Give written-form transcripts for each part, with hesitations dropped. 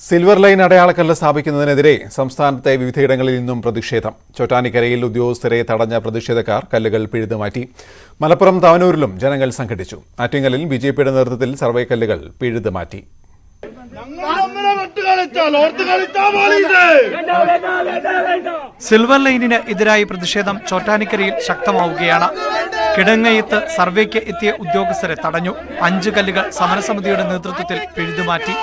Silver line Adayalakkallu സ്ഥാപിക്കുന്നതിനെതിരെ സംസ്ഥാനത്തെ വിവിധയിടങ്ങളിൽ നിന്നും പ്രതിഷേധം. ചോറ്റാനിക്കരയിൽ ഉദ്യോഗസ്ഥരെ തടഞ്ഞ പ്രതിഷേധക്കാർ കല്ലുകൾ പിഴുതുമാറ്റി. മലപ്പുറം താവനൂരിലും ജനങ്ങൾ സംഘടിച്ചു. ആറ്റിങ്ങലിൽ ബിജെപിയുടെ നേതൃത്വത്തിൽ സർവേ കല്ലുകൾ പിഴുതുമാറ്റി. സിൽവർ ലൈനിന് എതിരായ പ്രതിഷേധം ചോറ്റാനിക്കരയിൽ ശക്തമാവുകയാണ്. കിടങ്ങയത്ത് സർവേക്ക് എത്തിയ ഉദ്യോഗസ്ഥരെ തടഞ്ഞു. 5 കല്ലുകൾ സമരസമിതിയുടെ നേതൃത്വത്തിൽ പിഴുതുമാറ്റി.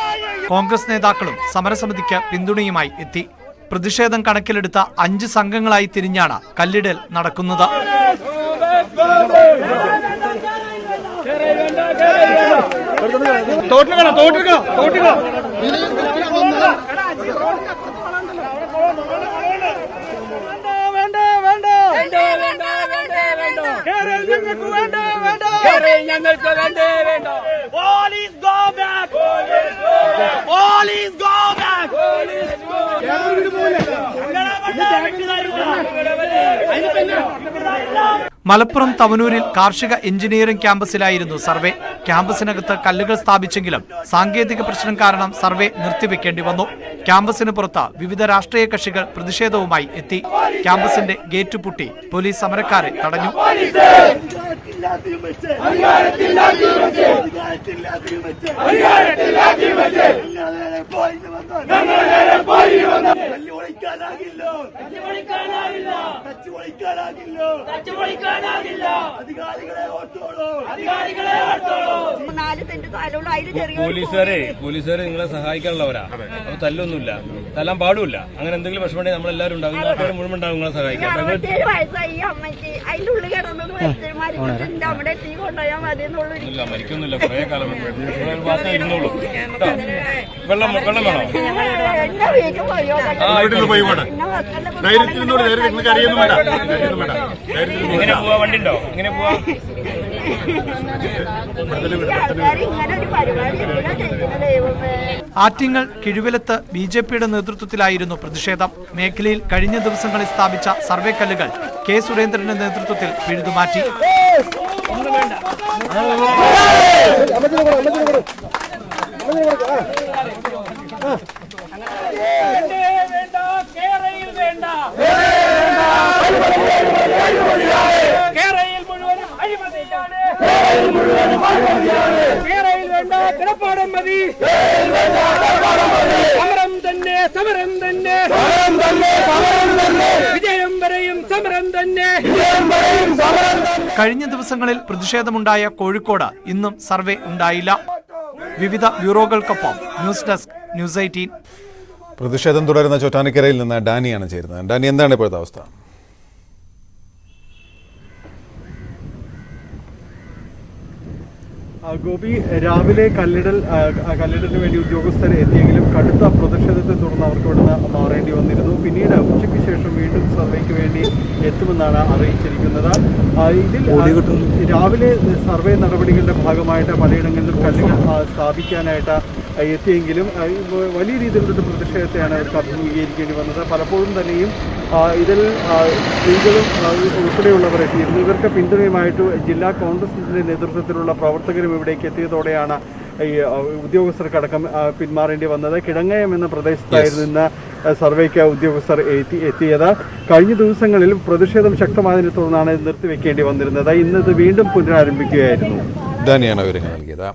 കോൺഗ്രസ് നേതാക്കളും സമരസമിതിക്ക് പിന്തുണയുമായി എത്തി. പ്രതിഷേധം കണക്കിലെടുത്ത 5 സംഘങ്ങളായി തിരിഞ്ഞാണ് കല്ലിടൽ നടക്കുന്നത്. മലപ്പുറം തവനൂരിൽ കാർഷിക എഞ്ചിനീയറിംഗ് ക്യാമ്പസിലായിരുന്നു സർവേ. ക്യാമ്പസിനകത്ത് കല്ലുകൾ സ്ഥാപിച്ചെങ്കിലും സാങ്കേതിക പ്രശ്നം കാരണം സർവേ നിർത്തിവെക്കേണ്ടി വന്നു. ക്യാമ്പസിന് പുറത്ത് വിവിധ രാഷ്ട്രീയ കക്ഷികൾ പ്രതിഷേധവുമായി എത്തി. ക്യാമ്പസിന്റെ ഗേറ്റ് പൂട്ടി പോലീസ് സമരക്കാരെ തടഞ്ഞു. പോലീസുകാരെ നിങ്ങളെ സഹായിക്കാനുള്ളവരാ. അപ്പൊ തല്ലൊന്നുമില്ല, തല്ലാൻ പാടില്ല. അങ്ങനെ എന്തെങ്കിലും വിഷമമുണ്ടെങ്കിൽ നമ്മളെല്ലാവരും ഉണ്ടാവും. നാട്ടുകാർ മുഴുവൻ ഉണ്ടാവും നിങ്ങളെ സഹായിക്കാൻ. മരിക്കൊന്നുമില്ല, കുറെ കാലം ഇരുന്നോളൂ. വെള്ളം വേണോ? എങ്ങനെ പോവാ? വണ്ടി ഉണ്ടോ? എങ്ങനെ പോവാ? ആറ്റിങ്ങൽ കിഴുവിലത്ത് ബിജെപിയുടെ നേതൃത്വത്തിലായിരുന്നു പ്രതിഷേധം. മേഖലയിൽ കഴിഞ്ഞ ദിവസങ്ങളിൽ സ്ഥാപിച്ച സർവേ കല്ലുകൾ കെ സുരേന്ദ്രന്റെ നേതൃത്വത്തിൽ പിഴുതുമാറ്റി. കഴിഞ്ഞ ദിവസങ്ങളിൽ പ്രതിഷേധമുണ്ടായ കോഴിക്കോട് ഇന്നും സർവേ ഉണ്ടായില്ല. വിവിധ ബ്യൂറോകൾക്കൊപ്പം ന്യൂസ് ഡെസ്ക്, ന്യൂസ് 18. പ്രതിഷേധം തുടരുന്ന ചോറ്റാനിക്കരയിൽ നിന്ന് ഡാനിയാണ് ചേരുന്നത്. ഡാനി, എന്താണ് ഇപ്പോഴത്തെ അവസ്ഥ? ഗോപി, രാവിലെ കല്ലിടലിന് വേണ്ടി ഉദ്യോഗസ്ഥർ എത്തിയെങ്കിലും കടുത്ത പ്രതിഷേധത്തെ തുടർന്ന് അവർക്ക് ഇവിടുന്ന് മാറേണ്ടി വന്നിരുന്നു. പിന്നീട് ഉച്ചയ്ക്ക് ശേഷം വീണ്ടും സർവേക്ക് വേണ്ടി എത്തുമെന്നാണ് അറിയിച്ചിരിക്കുന്നത്. ഇതിൽ രാവിലെ സർവേ നടപടികളുടെ ഭാഗമായിട്ട് പലയിടങ്ങളിലും കല്ലുകൾ സ്ഥാപിക്കാനായിട്ട് എത്തിയെങ്കിലും വലിയ രീതിയിലുള്ള പ്രതിഷേധത്തെയാണ് അവർക്ക് അഭിമുഖീകരിക്കേണ്ടി വന്നത്. പലപ്പോഴും തന്നെയും ഇതിൽ സ്ത്രീകളും ഉൾപ്പെടെയുള്ളവർ എത്തിയിരുന്നു. ഇവർക്ക് പിന്തുണയുമായിട്ട് ജില്ലാ കോൺഗ്രസിന്റെ നേതൃത്വത്തിലുള്ള പ്രവർത്തകരും ഇവിടേക്ക് എത്തിയതോടെയാണ് ഈ ഉദ്യോഗസ്ഥർക്കടക്കം പിന്മാറേണ്ടി വന്നത്. കിടങ്ങയം എന്ന പ്രദേശത്തായിരുന്നു ഇന്ന് സർവേക്ക് ഉദ്യോഗസ്ഥർ എത്തിയത്. കഴിഞ്ഞ ദിവസങ്ങളിൽ പ്രതിഷേധം ശക്തമായതിനെ തുടർന്നാണ് നിർത്തിവെക്കേണ്ടി വന്നിരുന്നത്. ഇന്നത് വീണ്ടും പുനരാരംഭിക്കുകയായിരുന്നു. ഡാനിയാണ് വിവരങ്ങൾ നൽകിയത്.